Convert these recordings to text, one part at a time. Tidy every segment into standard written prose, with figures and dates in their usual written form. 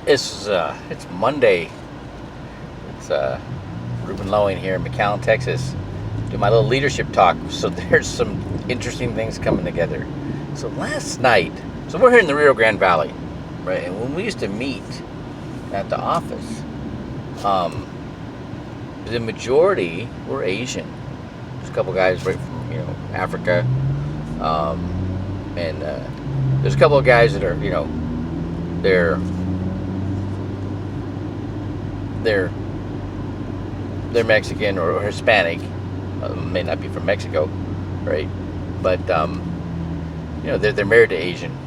It's Monday. It's Ruben Loewen here in McAllen, Texas. Do my little leadership talk. So there's some interesting things coming together. So last night, so we're here in the Rio Grande Valley, right? And when we used to meet at the office, the majority were Asian. There's a couple guys right from Africa, and there's a couple of guys that are they're Mexican or Hispanic. May not be from Mexico, right? But they're married to Asian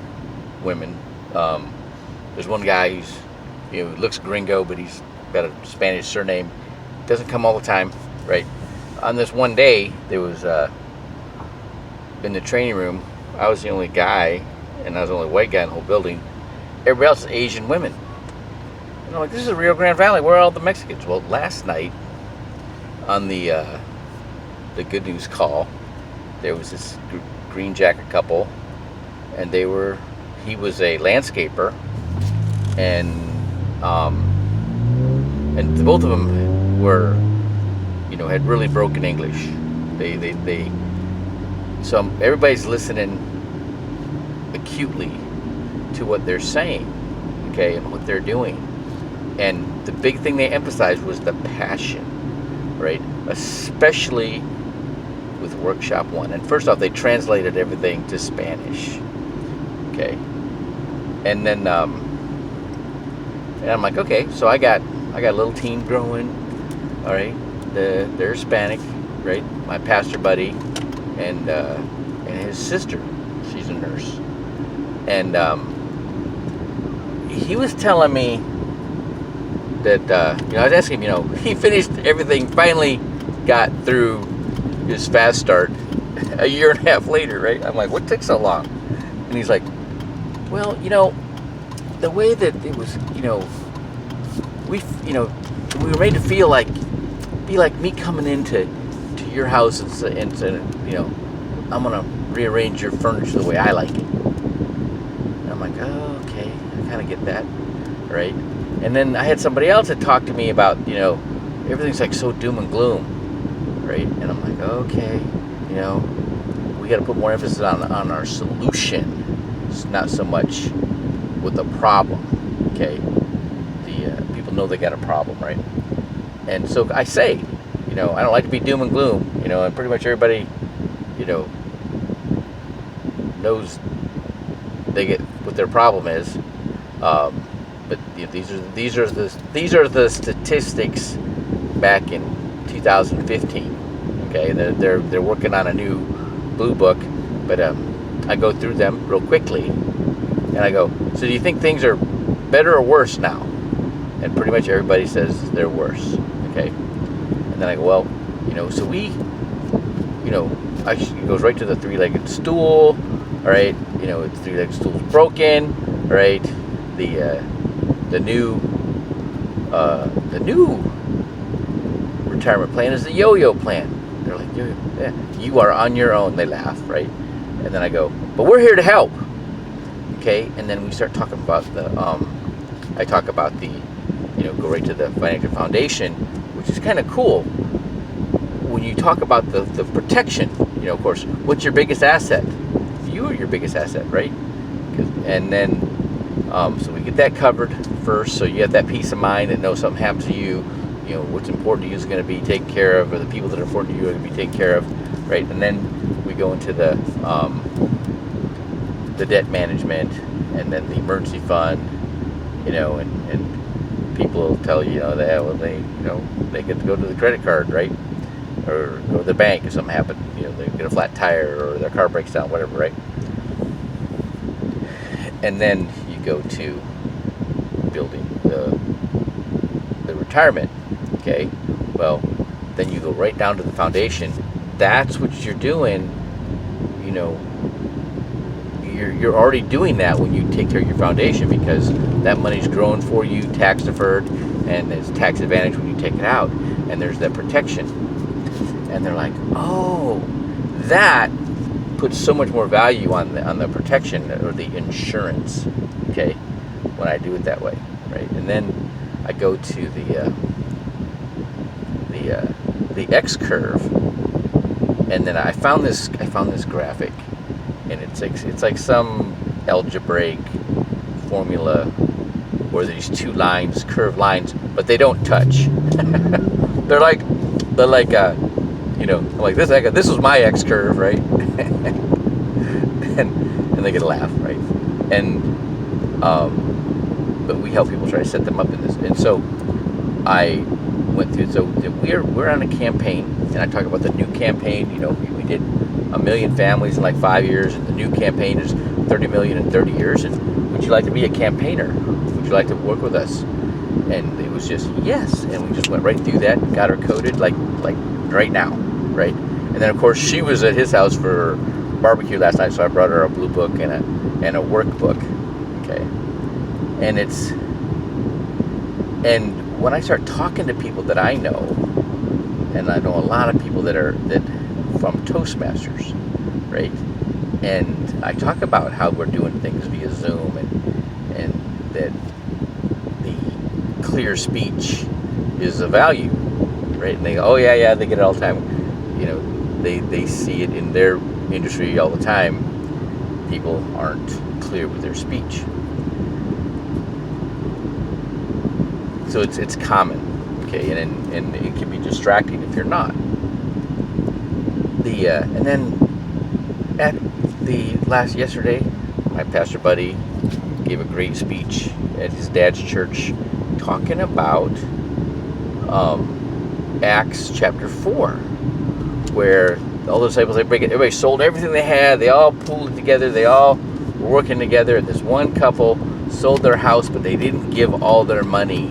women. There's one guy who's looks gringo, but he's got a Spanish surname. Doesn't come all the time, right? On this one day, there was in the training room. I was the only guy, and I was the only white guy in the whole building. Everybody else is Asian women. And I'm like, this is the Rio Grande Valley. Where are all the Mexicans? Well, last night on the Good News call, there was this green jacket couple, and he was a landscaper, and both of them were, had really broken English. So everybody's listening acutely to what they're saying, okay, and what they're doing. And the big thing they emphasized was the passion, right? Especially with Workshop 1. And first off, they translated everything to Spanish, okay? And then, and I'm like, okay, so I got a little team growing, all right? They're Hispanic, right? My pastor buddy and his sister, she's a nurse. And he was telling me that, I was asking him, he finished everything, finally got through his fast start a year and a half later, right? I'm like, what took so long? And he's like, well, the way that it was, we were made to feel like, be like me coming into your house and saying, I'm going to rearrange your furniture the way I like it. And I'm like, oh, okay, I kind of get that, right? And then I had somebody else that talked to me about, everything's like so doom and gloom, right? And I'm like, okay, we got to put more emphasis on our solution. It's not so much with the problem, okay? The people know they got a problem, right? And so I say, I don't like to be doom and gloom, and pretty much everybody, knows they get what their problem is. But these are the statistics back in 2015. Okay, they're working on a new blue book, but I go through them real quickly, and I go, so do you think things are better or worse now? And pretty much everybody says they're worse. Okay, and then I go, well, so we, it goes right to the three-legged stool. All right, the three-legged stool's broken. All right, the new retirement plan is the yo-yo plan. They're like, yo-yo, yeah, you are on your own. They laugh, right? And then I go, but we're here to help. Okay, and then we start talking about I talk about the, go right to the financial foundation, which is kind of cool. When you talk about the protection, of course, what's your biggest asset? You are your biggest asset, right? And then, so we get that covered first, so you have that peace of mind and know something happens to you, what's important to you is going to be taken care of, or the people that are important to you are going to be taken care of, right? And then we go into the debt management, and then the emergency fund, and people will tell you, they get to go to the credit card, right? Or go to the bank if something happened, they get a flat tire or their car breaks down, whatever, right? And then you go to building the retirement, okay? Well, then you go right down to the foundation. That's what you're doing, you're already doing that when you take care of your foundation, because that money's growing for you, tax deferred, and it's tax advantage when you take it out, and there's that protection. And they're like, oh, that puts so much more value on the protection or the insurance, okay, when I do it that way. right? And then I go to the X curve, and then I found this graphic, and it's like some algebraic formula where these two lines, curved lines, but they don't touch. they're like I'm like this was my X curve, right? and they get a laugh, right? And but we help people try to set them up in this, and so I went through. So we're on a campaign, and I talk about the new campaign. We did 1 million families in like 5 years, and the new campaign is 30 million in 30 years. And would you like to be a campaigner? Would you like to work with us? And it was just yes, and we just went right through that, got her coded like right now, right? And then of course she was at his house for barbecue last night, so I brought her a blue book and a workbook. Okay, and when I start talking to people that I know, and I know a lot of people that from Toastmasters, right? And I talk about how we're doing things via Zoom, and that the clear speech is a value, right? And they go, oh yeah, they get it all the time. They see it in their industry all the time. People aren't clear with their speech. So it's common, okay, and it can be distracting if you're not. And then at yesterday, my pastor buddy gave a great speech at his dad's church, talking about Acts chapter 4, where all the disciples, everybody sold everything they had, they all pooled it together, they all were working together, and this one couple sold their house, but they didn't give all their money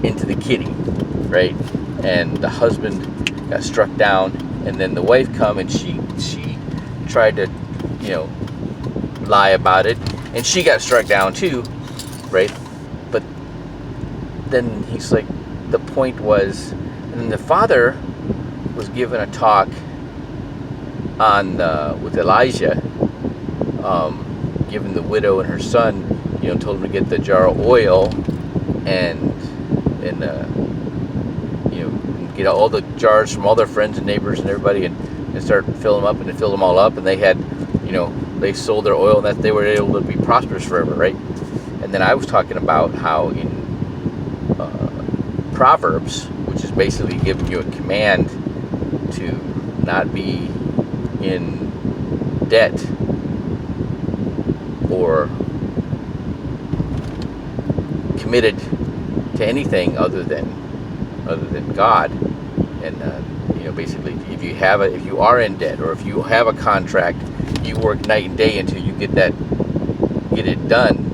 into the kitty, right? And the husband got struck down, and then the wife come and she tried to lie about it, and she got struck down too, right? But then he's like, the point was, and then the father was given a talk on with Elijah, giving the widow and her son, told him to get the jar of oil and get all the jars from all their friends and neighbors and everybody, and start filling them up, and they filled them all up, and they had, they sold their oil, and that they were able to be prosperous forever, right? And then I was talking about how in Proverbs, which is basically giving you a command to not be in debt or committed to anything other than God, and basically, if you are in debt, or if you have a contract, you work night and day until you get it done.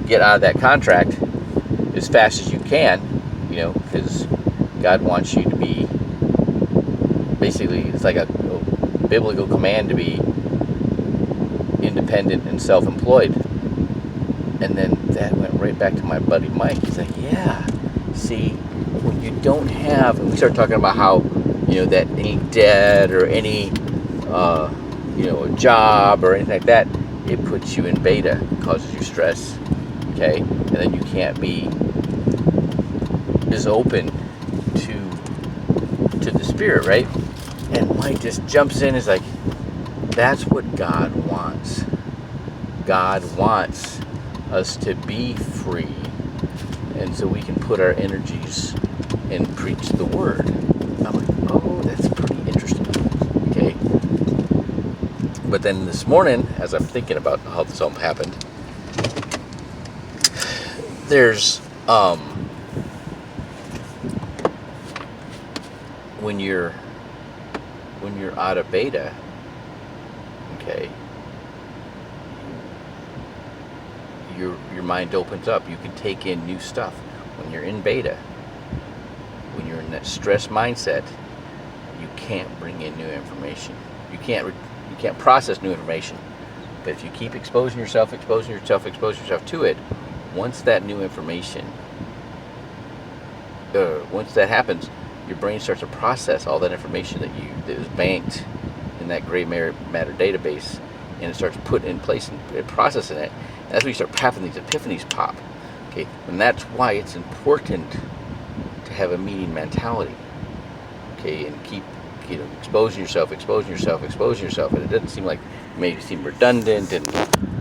Get out of that contract as fast as you can, because God wants you to be, basically, it's like a biblical command to be independent and self-employed. And then that went right back to my buddy Mike. He's like, yeah, see, when you don't have, and we started talking about how, that any debt or any, a job or anything like that, it puts you in beta, causes you stress, okay? And then you can't be as open to the Spirit, right? And Mike just jumps in, is like, that's what God wants. God wants us to be free, and so we can put our energies and preach the word. I'm like, oh, that's pretty interesting. Okay. But then this morning, as I'm thinking about how this all happened, there's when you're out of beta, okay, your mind opens up. You can take in new stuff. When you're in beta, when you're in that stress mindset, you can't bring in new information. You can't process new information. But if you keep exposing yourself to it, once that new information, once that happens, your brain starts to process all that information that is banked in that gray matter database, and it starts putting in place and processing it. That's when you start having these epiphanies pop. Okay, and that's why it's important to have a meeting mentality. Okay, and keep exposing yourself, and it doesn't seem like it may seem redundant and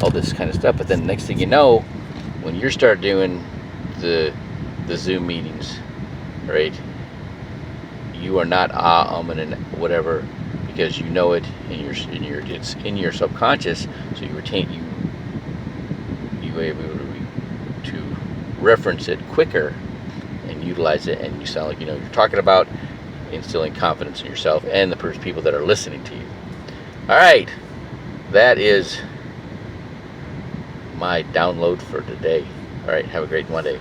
all this kind of stuff. But then next thing you know, when you start doing the Zoom meetings, right? You are not and whatever, because you know it it's in your subconscious, so you are able to reference it quicker and utilize it, and you sound like you're talking about instilling confidence in yourself and the people that are listening to you. All right, that is my download for today. All right, have a great Monday.